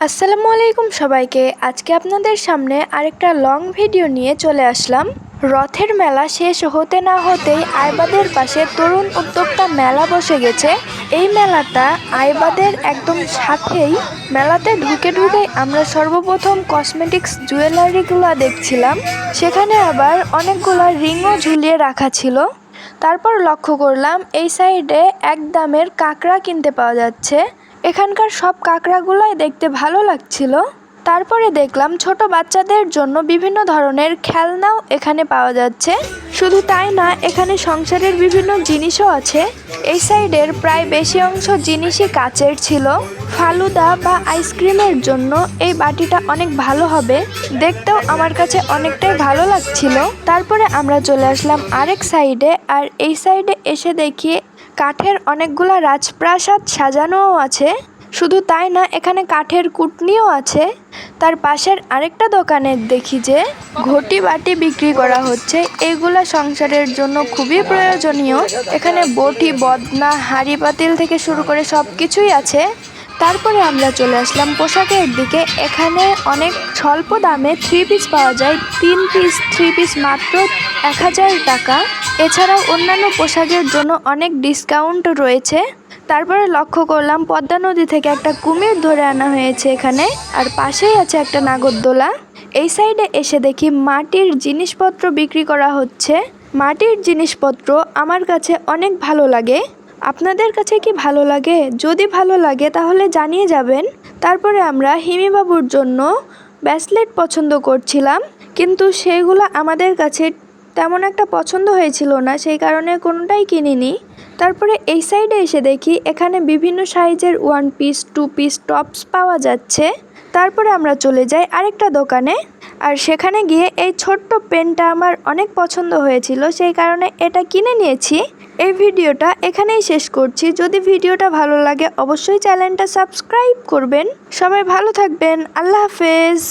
আসসালামু আলাইকুম সবাইকে। আজকে আপনাদের সামনে আরেকটা লং ভিডিও নিয়ে চলে আসলাম। রথের মেলা শেষ হতে না হতেই আইবাদের পাশে তরুণ উদ্যোক্তা মেলা বসে গেছে। এই মেলাটা আইবাদের একদম সাথেই। মেলাতে ঢুকেই আমরা সর্বপ্রথম কসমেটিক্স জুয়েলারিগুলো দেখছিলাম। সেখানে আবার অনেকগুলো রিংও ঝুলিয়ে রাখা ছিল। তারপর লক্ষ্য করলাম এই সাইডে এক দামের কাঁকড়া কিনতে পাওয়া যাচ্ছে। এখানকার সব কাঁকড়াগুলাই দেখতে ভালো লাগছিল। তারপরে দেখলাম ছোট বাচ্চাদের জন্য বিভিন্ন ধরনের খেলনাও এখানে পাওয়া যাচ্ছে। শুধু তাই না, এখানে সংসারের বিভিন্ন জিনিসও আছে। এই সাইডের প্রায় বেশি অংশ জিনিসই কাচের ছিল। ফালুদা বা আইসক্রিমের জন্য এই বাটিটা অনেক ভালো হবে, দেখতেও আমার কাছে অনেকটাই ভালো লাগছিল। তারপরে আমরা চলে আসলাম আরেক সাইডে, আর এই সাইডে এসে দেখি কাঠের অনেকগুলা রাজপ্রাসাদ সাজানোও আছে। শুধু তাই না, এখানে কাঠের কুটনিও আছে। তার পাশের আরেকটা দোকানে দেখি যে ঘটি বাটি বিক্রি করা হচ্ছে। এগুলা সংসারের জন্য খুবই প্রয়োজনীয়। এখানে বটি, বদনা, হাঁড়ি পাতিল থেকে শুরু করে সব কিছুই আছে। তারপরে আমরা চলে আসলাম পোশাকের দিকে। এখানে অনেক স্বল্প দামে 3 পিস পাওয়া যায়। 3 পিস 3 পিস মাত্র 1000 টাকা। এছাড়াও অন্যান্য পোশাকের জন্য অনেক ডিসকাউন্ট রয়েছে। তারপরে লক্ষ্য করলাম পদ্মা নদী থেকে একটা কুমির ধরে আনা হয়েছে এখানে, আর পাশেই আছে একটা নাগরদোলা। এই সাইডে এসে দেখি মাটির জিনিসপত্র বিক্রি করা হচ্ছে। মাটির জিনিসপত্র আমার কাছে অনেক ভালো লাগে। আপনাদের কাছে কি ভালো লাগে? যদি ভালো লাগে তাহলে জানিয়ে যাবেন। তারপরে আমরা হিমিবাবুর জন্য ব্রেসলেট পছন্দ করছিলাম, কিন্তু সেগুলো আমাদের কাছে তেমন একটা পছন্দ হয়েছিল না, সেই কারণে কোনোটাই কিনিনি। তারপরে এই সাইডে এসে দেখি এখানে বিভিন্ন সাইজের 1 পিস 2 পিস টপস পাওয়া যাচ্ছে। তারপরে আমরা চলে যাই আরেকটা দোকানে, আর সেখানে গিয়ে এই ছোট্ট পেনটা আমার অনেক পছন্দ হয়েছিল, সেই কারণে এটা কিনে নিয়েছি। এই ভিডিওটা এখানেই শেষ করছি। যদি ভিডিওটা ভালো লাগে অবশ্যই চ্যানেলটা সাবস্ক্রাইব করবেন। সবাই ভালো থাকবেন। আল্লাহ হাফেজ।